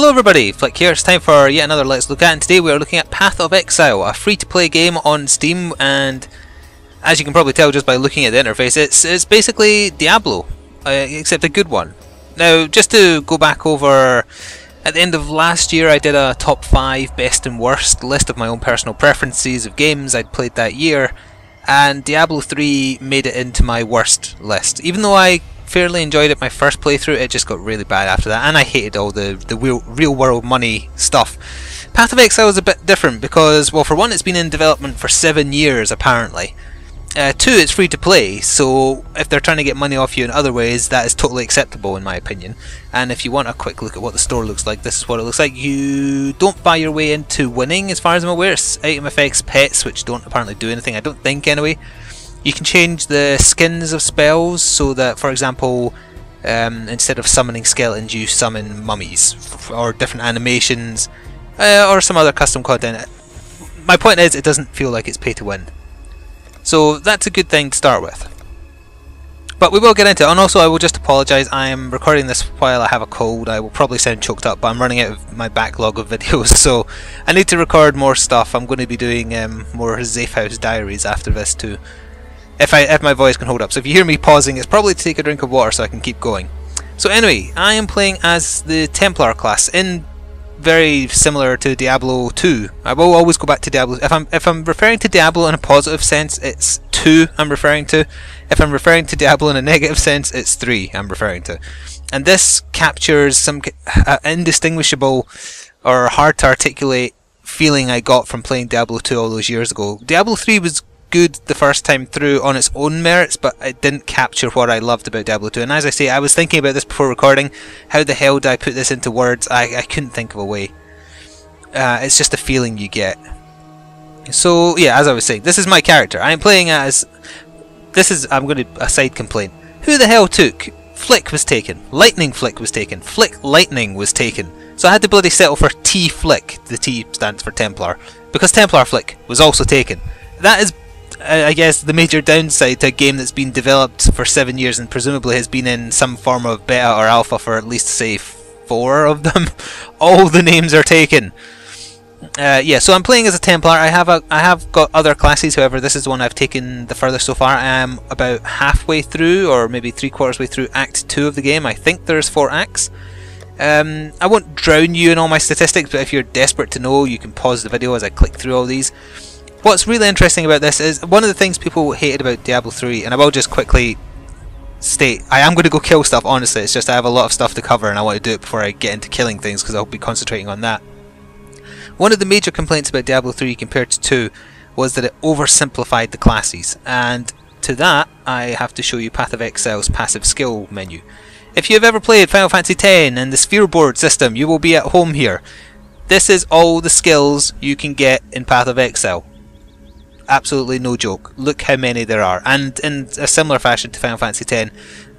Hello everybody, Flik here. It's time for yet another Let's Look At, and today we are looking at Path of Exile, a free-to-play game on Steam, and as you can probably tell just by looking at the interface, it's basically Diablo, except a good one. Now, just to go back over, at the end of last year I did a top 5 best and worst list of my own personal preferences of games I'd played that year, and Diablo 3 made it into my worst list. Even though I fairly enjoyed it my first playthrough, it just got really bad after that, and I hated all the real world money stuff. Path of Exile is a bit different because, well, for one, it's been in development for 7 years apparently. Two, it's free to play, so if they're trying to get money off you in other ways, that is totally acceptable in my opinion. And if you want a quick look at what the store looks like, this is what it looks like. You don't buy your way into winning, as far as I'm aware. It's item effects, pets, which don't apparently do anything, I don't think anyway. You can change the skins of spells so that, for example, instead of summoning skeletons, you summon mummies, or different animations, or some other custom content. My point is, it doesn't feel like it's pay to win. So that's a good thing to start with. But we will get into it, and also I will just apologise, I am recording this while I have a cold. I will probably sound choked up, but I'm running out of my backlog of videos, so I need to record more stuff. I'm going to be doing more Safe House Diaries after this too. If my voice can hold up. So if you hear me pausing, it's probably to take a drink of water so I can keep going. So anyway, I am playing as the Templar class, in very similar to Diablo 2. I will always go back to Diablo. If I'm referring to Diablo in a positive sense, it's 2 I'm referring to. If I'm referring to Diablo in a negative sense, it's 3 I'm referring to. And this captures some indistinguishable or hard to articulate feeling I got from playing Diablo 2 all those years ago. Diablo 3 was good the first time through on its own merits, but it didn't capture what I loved about Diablo 2. And as I say, I was thinking about this before recording. How the hell did I put this into words? I couldn't think of a way. It's just a feeling you get. So yeah, as I was saying, this is my character. I am playing as... I'm going to... a side complaint. Who the hell took? Flik was taken. Lightning Flik was taken. Flik Lightning was taken. So I had to bloody settle for T-Flik. The T stands for Templar. Because Templar Flik was also taken. That is, I guess, the major downside to a game that's been developed for 7 years and presumably has been in some form of beta or alpha for at least, say, 4 of them. All the names are taken. Yeah, so I'm playing as a Templar. I have got other classes, however this is the one I've taken the furthest so far. I am about halfway through, or maybe 3/4 way through Act 2 of the game. I think there's 4 acts. I won't drown you in all my statistics, but if you're desperate to know, you can pause the video as I click through all these. What's really interesting about this is one of the things people hated about Diablo 3, and I will just quickly state, I am going to go kill stuff, honestly, it's just I have a lot of stuff to cover and I want to do it before I get into killing things because I'll be concentrating on that. One of the major complaints about Diablo 3 compared to 2 was that it oversimplified the classes, and to that I have to show you Path of Exile's passive skill menu. If you have ever played Final Fantasy X and the sphere board system, you will be at home here. This is all the skills you can get in Path of Exile. Absolutely no joke. Look how many there are. And in a similar fashion to Final Fantasy X,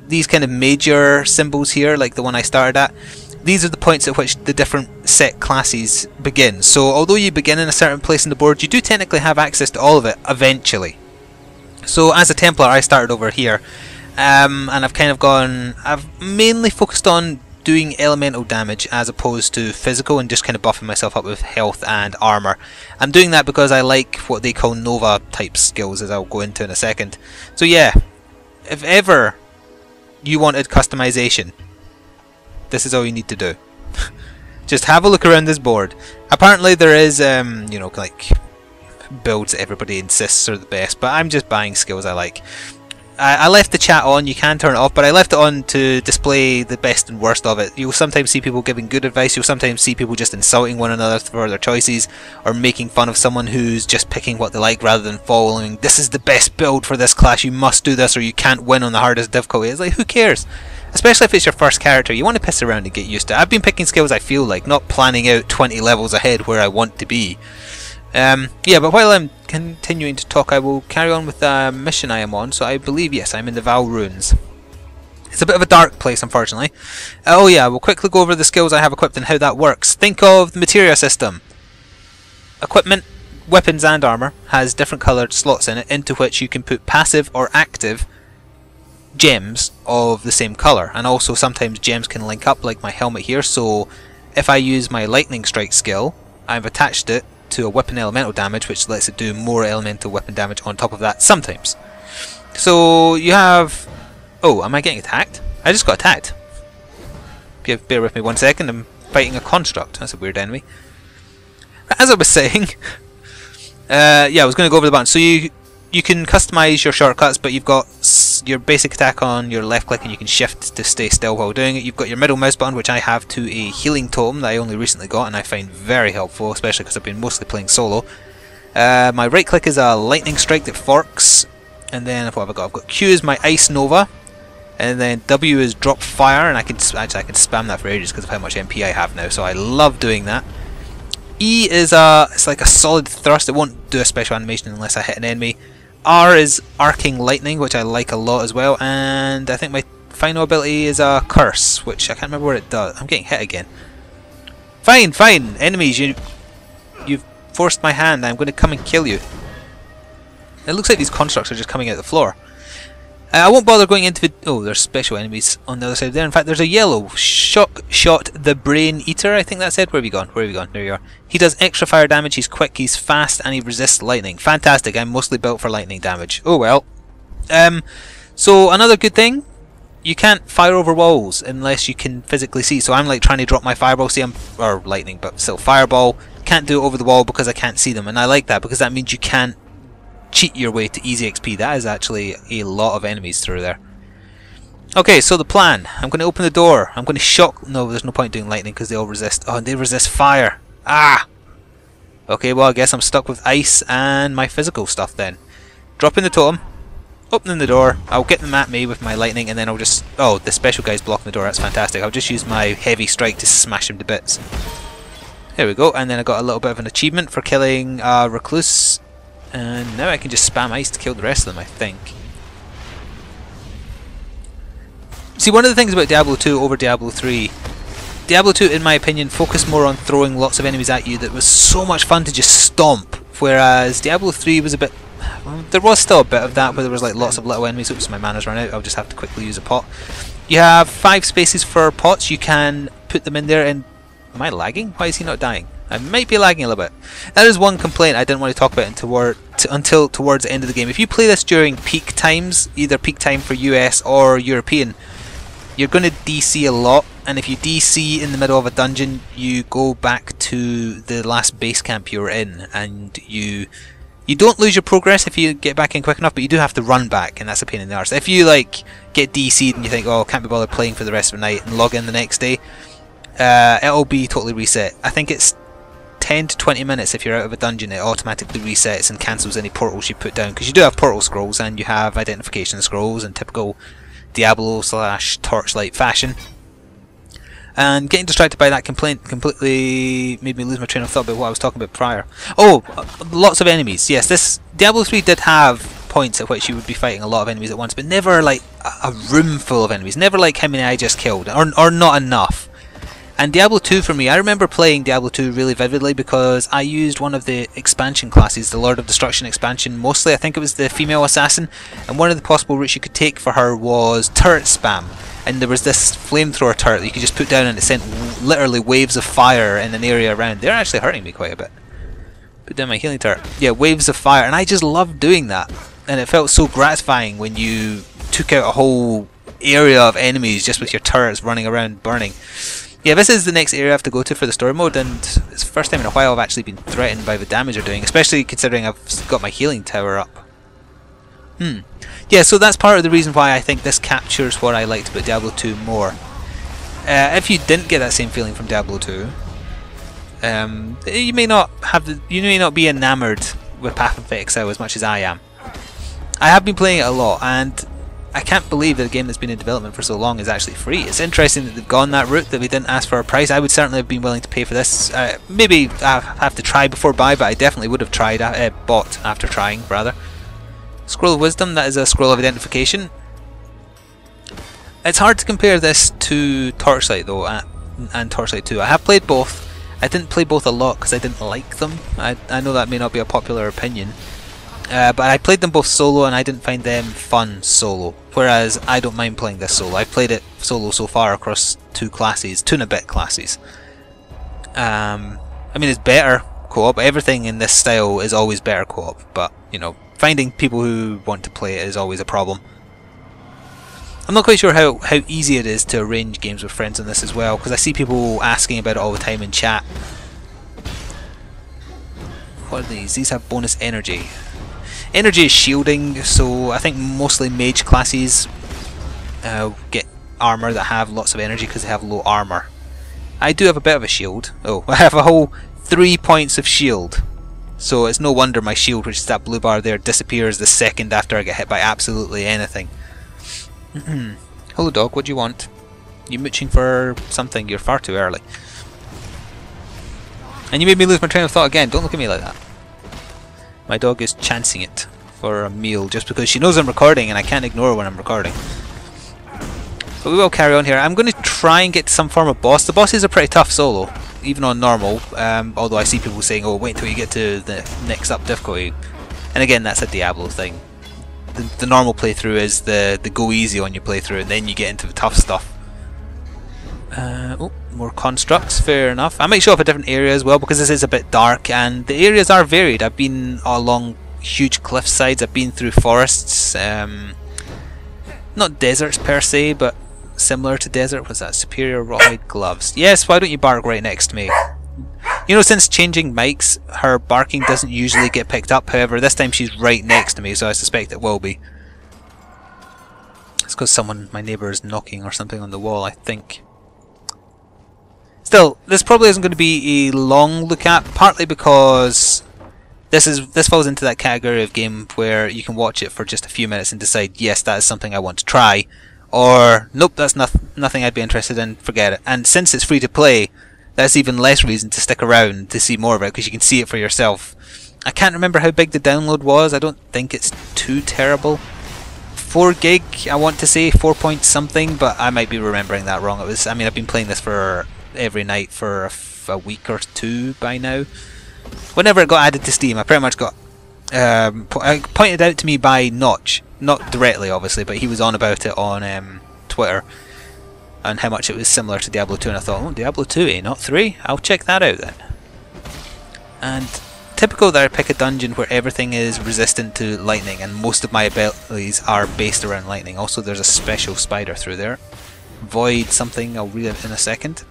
these kind of major symbols here, like the one I started at, these are the points at which the different set classes begin. So although you begin in a certain place on the board, you do technically have access to all of it eventually. So as a Templar, I started over here, and I've mainly focused on doing elemental damage as opposed to physical, and just kind of buffing myself up with health and armor. I'm doing that because I like what they call Nova type skills, as I'll go into in a second. So yeah, if ever you wanted customization, this is all you need to do. Just have a look around this board. Apparently there is you know, like builds that everybody insists are the best, but I'm just buying skills I like. I left the chat on, you can turn it off, but I left it on to display the best and worst of it. You'll sometimes see people giving good advice, you'll sometimes see people just insulting one another for their choices, or making fun of someone who's just picking what they like rather than following, this is the best build for this class, you must do this or you can't win on the hardest difficulty. It's like, who cares? Especially if it's your first character, you want to piss around and get used to it. I've been picking skills I feel like, not planning out 20 levels ahead where I want to be. Yeah, but while I'm continuing to talk, I will carry on with the mission I am on. So I believe, yes, I'm in the Val Ruins. It's a bit of a dark place, unfortunately. Oh yeah, we'll quickly go over the skills I have equipped and how that works. Think of the materia system. Equipment, weapons and armor has different coloured slots in it, into which you can put passive or active gems of the same colour. And also sometimes gems can link up, like my helmet here, so if I use my lightning strike skill, I've attached it to a weapon elemental damage, which lets it do more elemental weapon damage on top of that sometimes. So you have... Oh, am I getting attacked? I just got attacked. Bear with me 1 second, I'm fighting a construct. That's a weird enemy. As I was saying, yeah, I was going to go over the buttons. So you can customize your shortcuts, but you've got your basic attack on your left click and you can shift to stay still while doing it. You've got your middle mouse button, which I have to a healing totem that I only recently got and I find very helpful, especially because I've been mostly playing solo. My right click is a lightning strike that forks, and then what have I got? I've got Q is my ice nova, and then W is drop fire, and I can spam that for ages because of how much MP I have now, so I love doing that. E is it's like a solid thrust. It won't do a special animation unless I hit an enemy. R is arcing lightning, which I like a lot as well, and I think my final ability is a curse, which I can't remember what it does. I'm getting hit again. Fine, enemies, you've forced my hand. I'm going to come and kill you. It looks like these constructs are just coming out the floor. I won't bother going into the... Oh, there's special enemies on the other side there. In fact, there's a yellow. Shock Shot the Brain Eater, I think that's it. Where have you gone? Where have you gone? There you are. He does extra fire damage, he's quick, he's fast, and he resists lightning. Fantastic, I'm mostly built for lightning damage. Oh well. So, another good thing, you can't fire over walls unless you can physically see. So I'm like trying to drop my fireball, or lightning, but still fireball. Can't do it over the wall because I can't see them, and I like that because that means you can't cheat your way to easy XP. That is actually a lot of enemies through there. Okay, so the plan. I'm going to open the door. I'm going to shock... No, there's no point doing lightning because they all resist... Oh, and they resist fire. Ah! Okay, well, I guess I'm stuck with ice and my physical stuff then. Dropping the totem. Opening the door. I'll get them at me with my lightning and then I'll just... Oh, the special guy's blocking the door. That's fantastic. I'll just use my heavy strike to smash him to bits. There we go. And then I got a little bit of an achievement for killing Recluse. And now I can just spam ice to kill the rest of them, I think. See, one of the things about Diablo 2 over Diablo 3, Diablo 2, in my opinion, focused more on throwing lots of enemies at you that was so much fun to just stomp, whereas Diablo 3 was a bit... There was still a bit of that, but there was like lots of little enemies. Oops, my mana's run out. I'll just have to quickly use a pot. You have 5 spaces for pots. You can put them in there and... Am I lagging? Why is he not dying? I might be lagging a little bit. That is one complaint I didn't want to talk about until towards the end of the game. If you play this during peak times, either peak time for US or European, you're going to DC a lot, and if you DC in the middle of a dungeon, you go back to the last base camp you were in, and you don't lose your progress if you get back in quick enough, but you do have to run back, and that's a pain in the arse. If you like get DC'd and you think, oh, can't be bothered playing for the rest of the night, and log in the next day, it'll be totally reset. I think it's 10 to 20 minutes if you're out of a dungeon. It automatically resets and cancels any portals you put down, because you do have portal scrolls and you have identification scrolls in typical Diablo/Torchlight fashion. And getting distracted by that complaint completely made me lose my train of thought about what I was talking about prior. Oh, lots of enemies. Yes, this Diablo 3 did have points at which you would be fighting a lot of enemies at once, but never like a room full of enemies. Never like how many I just killed, or not enough. And Diablo 2 for me, I remember playing Diablo 2 really vividly because I used one of the expansion classes, the Lord of Destruction expansion mostly. I think it was the female assassin, and one of the possible routes you could take for her was turret spam. And there was this flamethrower turret that you could just put down and it sent literally waves of fire in an area around. They're actually hurting me quite a bit. Put down my healing turret. Yeah, waves of fire, and I just loved doing that. And it felt so gratifying when you took out a whole area of enemies just with your turrets running around burning. Yeah, this is the next area I have to go to for the story mode, and it's the first time in a while I've actually been threatened by the damage they're doing, especially considering I've got my healing tower up. Yeah, so that's part of the reason why I think this captures what I liked about Diablo 2 more. If you didn't get that same feeling from Diablo 2, you may not be enamoured with Path of Exile as much as I am. I have been playing it a lot, and I can't believe that a game that's been in development for so long is actually free. It's interesting that they've gone that route, that they didn't ask for a price. I would certainly have been willing to pay for this. Maybe I have to try before buy, but I definitely would have bought after trying, rather. Scroll of Wisdom, that is a scroll of identification. It's hard to compare this to Torchlight though, and Torchlight 2. I have played both. I didn't play both a lot because I didn't like them. I know that may not be a popular opinion. But I played them both solo and I didn't find them fun solo, whereas I don't mind playing this solo. I've played it solo so far across 2 and a bit classes. I mean, it's better co-op. Everything in this style is always better co-op, but you know, finding people who want to play it is always a problem. I'm not quite sure how easy it is to arrange games with friends on this as well, because I see people asking about it all the time in chat. What are these? These have bonus energy. Energy is shielding, so I think mostly mage classes get armor that have lots of energy because they have low armor. I do have a bit of a shield. Oh, I have a whole 3 points of shield. So it's no wonder my shield, which is that blue bar there, disappears the second after I get hit by absolutely anything. Hello dog, what do you want? You mooching for something? You're far too early. And you made me lose my train of thought again. Don't look at me like that. My dog is chancing it for a meal just because she knows I'm recording and I can't ignore her when I'm recording. But we will carry on here. I'm going to try and get to some form of boss. The bosses are pretty tough solo, even on normal, although I see people saying, oh, wait until you get to the next up difficulty. And again, that's a Diablo thing. The normal playthrough is the go easy on your playthrough, and then you get into the tough stuff. Oh, more constructs, fair enough. I might show up a different area as well, because this is a bit dark, and the areas are varied. I've been along huge cliff sides, I've been through forests, not deserts per se, but similar to desert. What's that? Superior rawhide gloves. Yes, why don't you bark right next to me? You know, since changing mics, her barking doesn't usually get picked up. However, this time she's right next to me, so I suspect it will be. It's because my neighbour is knocking or something on the wall, I think. Still, this probably isn't going to be a long look at, partly because this falls into that category of game where you can watch it for just a few minutes and decide, yes, that is something I want to try, or nope, that's nothing I'd be interested in, forget it. And since it's free to play, that's even less reason to stick around to see more of it, because you can see it for yourself. I can't remember how big the download was. I don't think it's too terrible. 4 gig, I want to say, 4 point something, but I might be remembering that wrong. I mean, I've been playing this for every night for a week or two by now. Whenever it got added to Steam, I pretty much got pointed out to me by Notch, not directly obviously, but he was on about it on Twitter, and how much it was similar to Diablo 2, and I thought, oh, Diablo 2, eh, not 3? I'll check that out then. And typical that I pick a dungeon where everything is resistant to lightning, and most of my abilities are based around lightning. Also, there's a special spider through there. Void something, I'll read it in a second.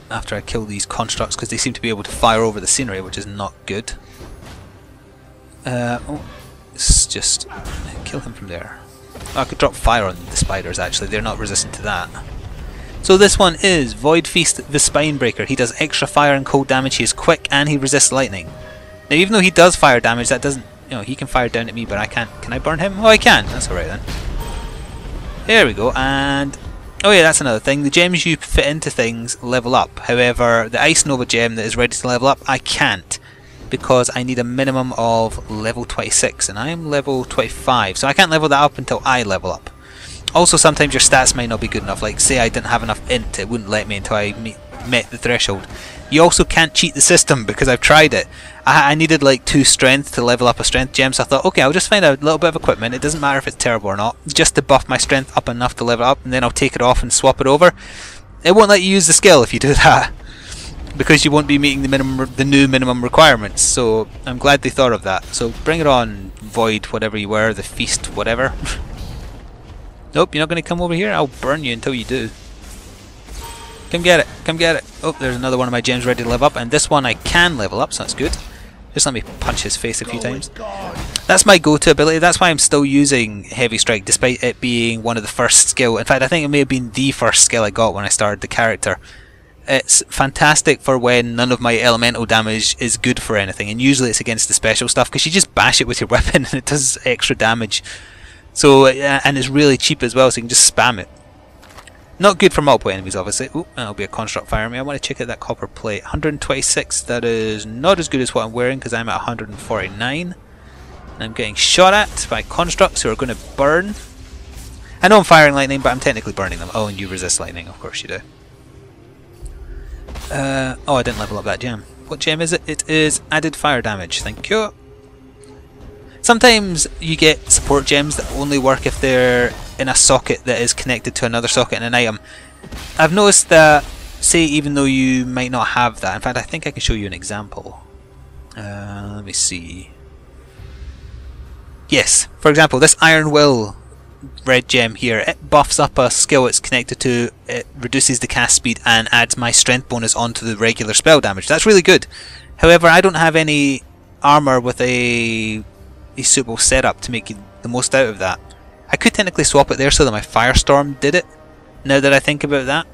After I kill these constructs, because they seem to be able to fire over the scenery, which is not good. Oh, let's just kill him from there. Oh, I could drop fire on the spiders actually, they're not resistant to that. So this one is Void Feast the Spinebreaker. He does extra fire and cold damage, he is quick, and he resists lightning. Now even though he does fire damage, that doesn't, you know, he can fire down at me, but I can't. Can I burn him? Oh, I can, that's alright then. There we go, and oh yeah, that's another thing. The gems you fit into things level up. However, the Ice Nova gem that is ready to level up, I can't, because I need a minimum of level 26, and I am level 25, so I can't level that up until I level up. Also, sometimes your stats might not be good enough, like say I didn't have enough int, it wouldn't let me until I met the threshold. You also can't cheat the system, because I've tried it. I needed like 2 strength to level up a strength gem, so I thought, okay, I'll just find a little bit of equipment, it doesn't matter if it's terrible or not, just to buff my strength up enough to level up, and then I'll take it off and swap it over. It won't let you use the skill if you do that, because you won't be meeting the new minimum requirements, so I'm glad they thought of that. So bring it on, Void whatever you were, the Feast whatever. Nope, you're not going to come over here? I'll burn you until you do. Come get it, come get it. Oh, there's another one of my gems ready to level up, and this one I can level up, so that's good. Just let me punch his face a few times. That's my go-to ability, that's why I'm still using Heavy Strike, despite it being one of the first skill. In fact, I think it may have been the first skill I got when I started the character. It's fantastic for when none of my elemental damage is good for anything, and usually it's against the special stuff, because you just bash it with your weapon and it does extra damage. So, and it's really cheap as well, so you can just spam it. Not good for multiple enemies, obviously. Ooh, that'll be a construct fire me. I want to check out that copper plate. 126, that is not as good as what I'm wearing, because I'm at 149. And I'm getting shot at by constructs who are going to burn. I know I'm firing lightning, but I'm technically burning them. Oh, and you resist lightning, of course you do. Oh, I didn't level up that gem. What gem is it? It is added fire damage, thank you. Sometimes you get support gems that only work if they're in a socket that is connected to another socket in an item. I've noticed that say, even though you might not have that. In fact, I think I can show you an example. Let me see. Yes, for example, this Iron Will red gem here, it buffs up a skill it's connected to, it reduces the cast speed and adds my strength bonus onto the regular spell damage. That's really good. However, I don't have any armor with a suitable setup to make the most out of that. I could technically swap it there so that my Firestorm did it, now that I think about that.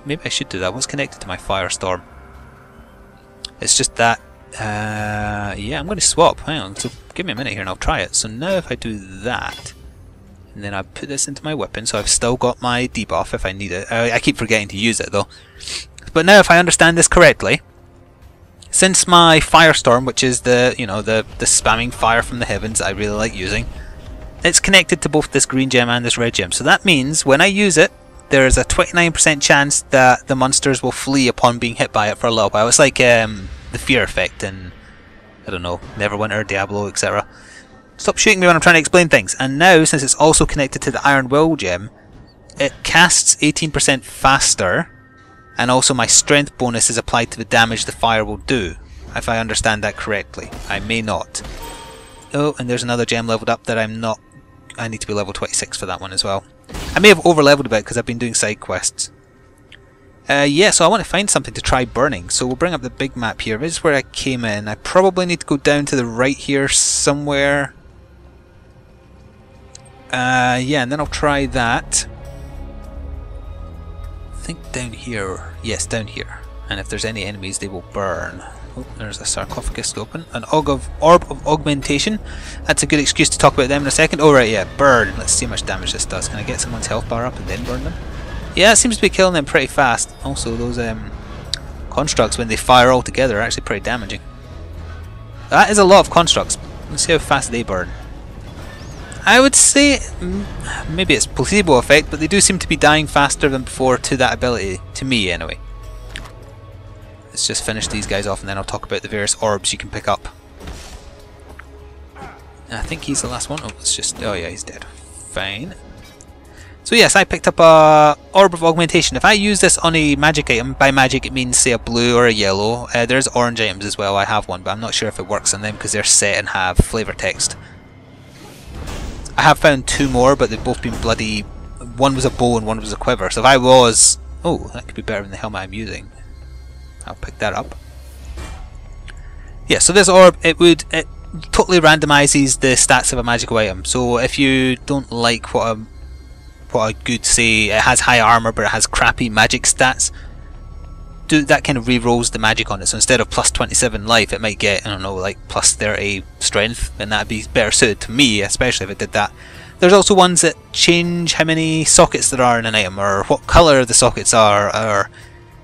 Maybe I should do that. What's connected to my Firestorm? It's just that, yeah, I'm going to swap. Hang on, so give me a minute here and I'll try it. So now if I do that, and then I put this into my weapon, so I've still got my debuff if I need it. I keep forgetting to use it though. But now if I understand this correctly, since my Firestorm, which is the spamming fire from the heavens that I really like using, it's connected to both this green gem and this red gem. So that means when I use it, there is a 29% chance that the monsters will flee upon being hit by it for a little while. It's like the fear effect in, I don't know, Neverwinter, Diablo, etc. Stop shooting me when I'm trying to explain things. And now, since it's also connected to the Iron Will gem, it casts 18% faster, and also my strength bonus is applied to the damage the fire will do, if I understand that correctly. I may not. Oh, and there's another gem leveled up that I'm not... I need to be level 26 for that one as well. I may have over-leveled a bit because I've been doing side quests. Yeah, so I want to find something to try burning. So we'll bring up the big map here. This is where I came in. I probably need to go down to the right here somewhere. Yeah, and then I'll try that. I think down here. Yes, down here. And if there's any enemies, they will burn. Oh, there's a sarcophagus to open. An orb of augmentation. That's a good excuse to talk about them in a second. Oh right, yeah, burn. Let's see how much damage this does. Can I get someone's health bar up and then burn them? Yeah, it seems to be killing them pretty fast. Also, those constructs, when they fire all together, are actually pretty damaging. That is a lot of constructs. Let's see how fast they burn. I would say maybe it's placebo effect, but they do seem to be dying faster than before to that ability, to me anyway. Let's just finish these guys off and then I'll talk about the various orbs you can pick up. I think he's the last one. Oh, let's just... oh yeah, he's dead. Fine. So yes, I picked up a Orb of Augmentation. If I use this on a magic item, by magic it means say a blue or a yellow. There's orange items as well, I have one, but I'm not sure if it works on them because they're set and have flavour text. I have found two more, but they've both been bloody... one was a bow and one was a quiver, so if I was... oh, that could be better than the helmet I'm using. I'll pick that up. Yeah, so this orb, it totally randomizes the stats of a magical item. So if you don't like what a good, say, it has high armor but it has crappy magic stats, that kind of re-rolls the magic on it. So instead of plus 27 life, it might get, I don't know, like plus 30 strength, and that'd be better suited to me, especially if it did that. There's also ones that change how many sockets there are in an item, or what colour the sockets are, or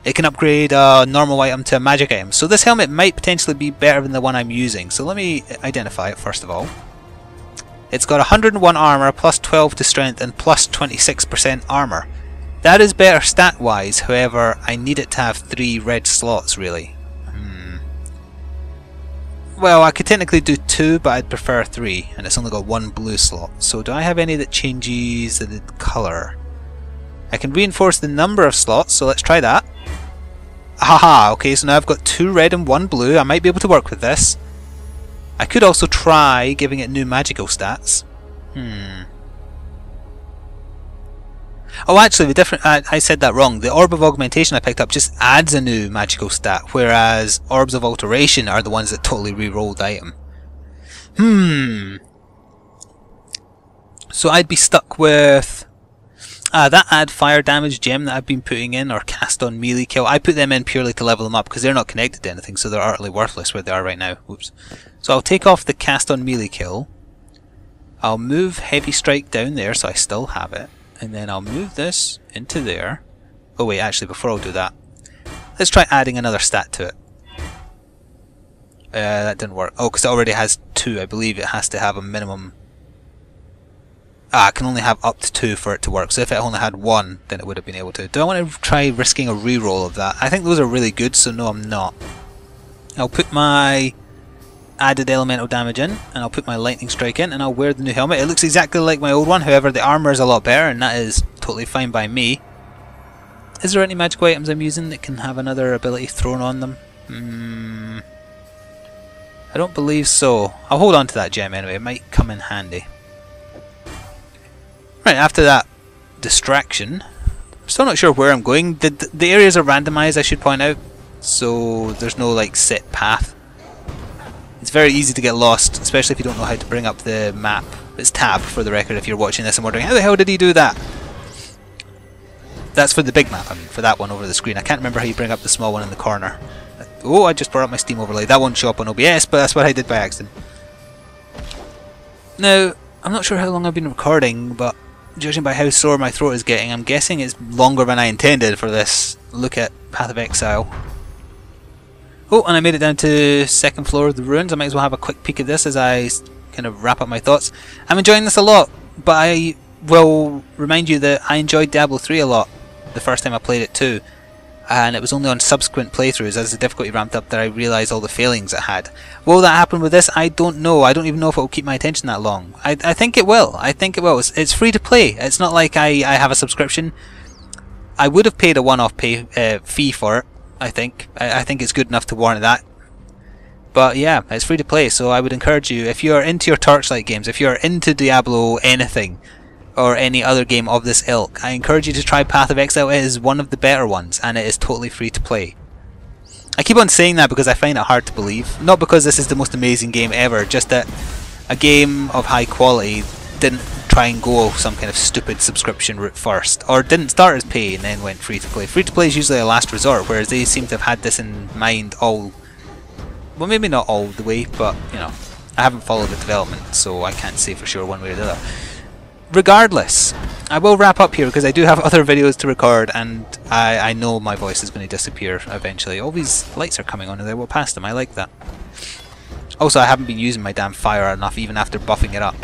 it can upgrade a normal item to a magic item. So this helmet might potentially be better than the one I'm using. So let me identify it first of all. It's got 101 armor, plus 12 to strength, and plus 26% armor. That is better stat wise, however I need it to have 3 red slots really. Well, I could technically do 2, but I'd prefer 3, and it's only got 1 blue slot. So do I have any that changes the colour? I can reinforce the number of slots, so let's try that. Haha, okay, so now I've got 2 red and 1 blue. I might be able to work with this. I could also try giving it new magical stats. Oh, actually, the different. I said that wrong. The Orb of Augmentation I picked up just adds a new magical stat, whereas Orbs of Alteration are the ones that totally re-roll the item. So I'd be stuck with that add fire damage gem that I've been putting in, or cast on melee kill. I put them in purely to level them up because they're not connected to anything, so they're utterly worthless where they are right now. Whoops. So I'll take off the cast on melee kill. I'll move heavy strike down there so I still have it. And then I'll move this into there. Oh wait, actually before I'll do that, let's try adding another stat to it. That didn't work. Oh, because it already has 2. I believe it has to have a minimum. I can only have up to 2 for it to work. So if it only had 1, then it would have been able to. Do I want to try risking a reroll of that? I think those are really good, so no, I'm not. I'll put my added elemental damage in, and I'll put my lightning strike in, and I'll wear the new helmet. It looks exactly like my old one, however the armor is a lot better, and that is totally fine by me. Is there any magical items I'm using that can have another ability thrown on them? I don't believe so. I'll hold on to that gem anyway, it might come in handy. Right, after that distraction, I'm still not sure where I'm going. The areas are randomised, I should point out, so there's no like set path. It's very easy to get lost, especially if you don't know how to bring up the map. It's tab, for the record, if you're watching this and wondering, how the hell did he do that? That's for the big map, I mean, for that one over the screen. I can't remember how you bring up the small one in the corner. Oh, I just brought up my Steam overlay. That won't show up on OBS, but that's what I did by accident. Now, I'm not sure how long I've been recording, but judging by how sore my throat is getting, I'm guessing it's longer than I intended for this look at Path of Exile. Oh, and I made it down to second floor of the ruins. I might as well have a quick peek at this as I kind of wrap up my thoughts. I'm enjoying this a lot, but I will remind you that I enjoyed Diablo 3 a lot the first time I played it too, and it was only on subsequent playthroughs as the difficulty ramped up that I realised all the failings it had. Will that happen with this? I don't know. I don't even know if it will keep my attention that long. I think it will. I think it will. It's free to play. It's not like I have a subscription. I would have paid a one-off fee for it, I think. I think it's good enough to warrant that. But yeah, it's free to play, so I would encourage you, if you're into your Torchlight games, if you're into Diablo anything, or any other game of this ilk, I encourage you to try Path of Exile. It is one of the better ones, and it is totally free to play. I keep on saying that because I find it hard to believe. Not because this is the most amazing game ever, just that a game of high quality didn't try and go some kind of stupid subscription route first, or didn't start as pay and then went free to play. Free to play is usually a last resort, whereas they seem to have had this in mind all... well, maybe not all the way, but, you know, I haven't followed the development, so I can't say for sure one way or the other. Regardless, I will wrap up here because I do have other videos to record, and I know my voice is going to disappear eventually. All these lights are coming on and they will pass them, I like that. Also, I haven't been using my damn fire enough even after buffing it up.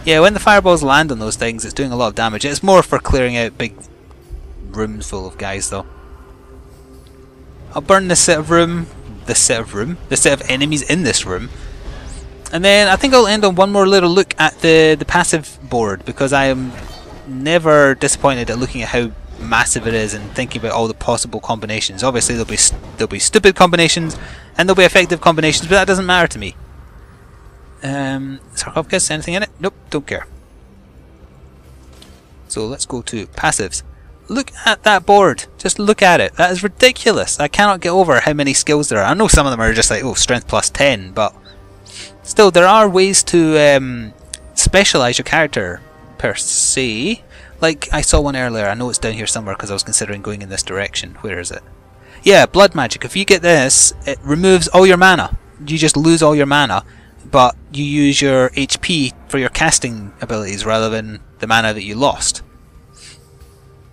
Yeah, when the fireballs land on those things, it's doing a lot of damage. It's more for clearing out big rooms full of guys though. I'll burn this set of enemies in this room. And then I think I'll end on one more little look at the passive board, because I am never disappointed at looking at how massive it is and thinking about all the possible combinations. Obviously there'll be stupid combinations and there'll be effective combinations, but that doesn't matter to me. Sarcophagus, anything in it? Nope, don't care. So let's go to passives. Look at that board. Just look at it. That is ridiculous. I cannot get over how many skills there are. I know some of them are just like, oh, strength plus 10, but still, there are ways to specialise your character, per se. Like, I saw one earlier, I know it's down here somewhere because I was considering going in this direction. Where is it? Yeah, blood magic. If you get this, it removes all your mana. You just lose all your mana, but you use your HP for your casting abilities rather than the mana that you lost.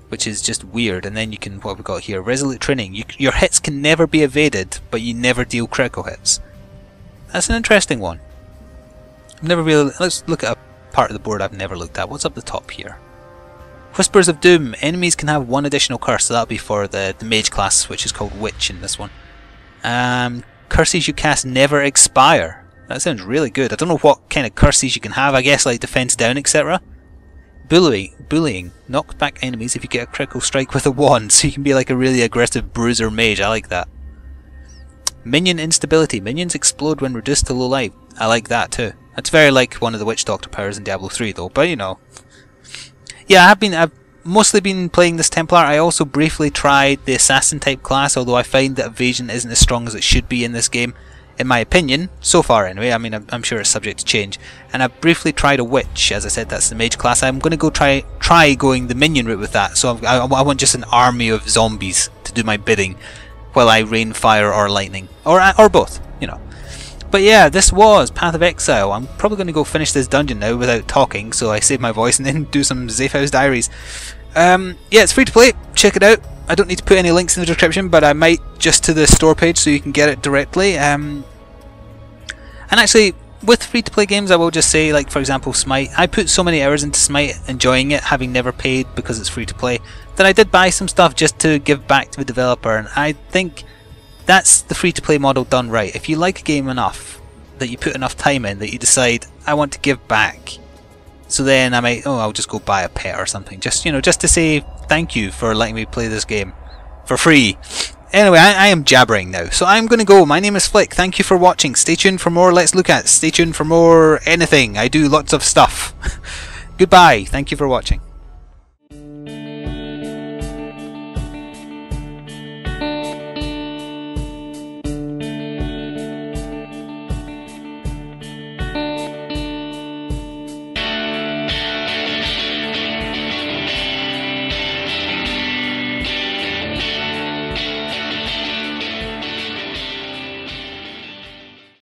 Which is just weird. And then you can, what have we got here? Resolute training. Your hits can never be evaded, but you never deal critical hits. That's an interesting one. I've never really... let's look at a part of the board I've never looked at. What's up the top here? Whispers of Doom. Enemies can have one additional curse, so that'll be for the mage class, which is called Witch in this one. Curses you cast never expire. That sounds really good. I don't know what kind of curses you can have. I guess like defense down, etc. Bullying. Knocks back enemies if you get a critical strike with a wand, so you can be like a really aggressive bruiser mage. I like that. Minion instability. Minions explode when reduced to low life. I like that too. That's very like one of the Witch Doctor powers in Diablo 3 though, but you know. Yeah, I've mostly been playing this Templar. I also briefly tried the Assassin type class, although I find that evasion isn't as strong as it should be in this game, in my opinion, so far anyway. I mean, I'm sure it's subject to change. And I've briefly tried a Witch. As I said, that's the mage class. I'm going to go try going the minion route with that, so I want just an army of zombies to do my bidding while I rain fire or lightning, or both, you know. But yeah, this was Path of Exile. I'm probably going to go finish this dungeon now without talking, so I save my voice and then do some Zephyr's Diaries. Yeah, it's free to play. Check it out. I don't need to put any links in the description, but I might just to the store page so you can get it directly. And actually, with free to play games, I will just say, like for example Smite, I put so many hours into Smite, enjoying it, having never paid because it's free to play, that I did buy some stuff just to give back to the developer, and I think that's the free to play model done right. If you like a game enough, that you put enough time in, that you decide, I want to give back, so then I might, I'll just go buy a pet or something, just, you know, just to say, thank you for letting me play this game for free. Anyway, I am jabbering now, so I'm going to go. My name is Flik. Thank you for watching. Stay tuned for more Let's Look At. Stay tuned for more anything. I do lots of stuff. Goodbye. Thank you for watching.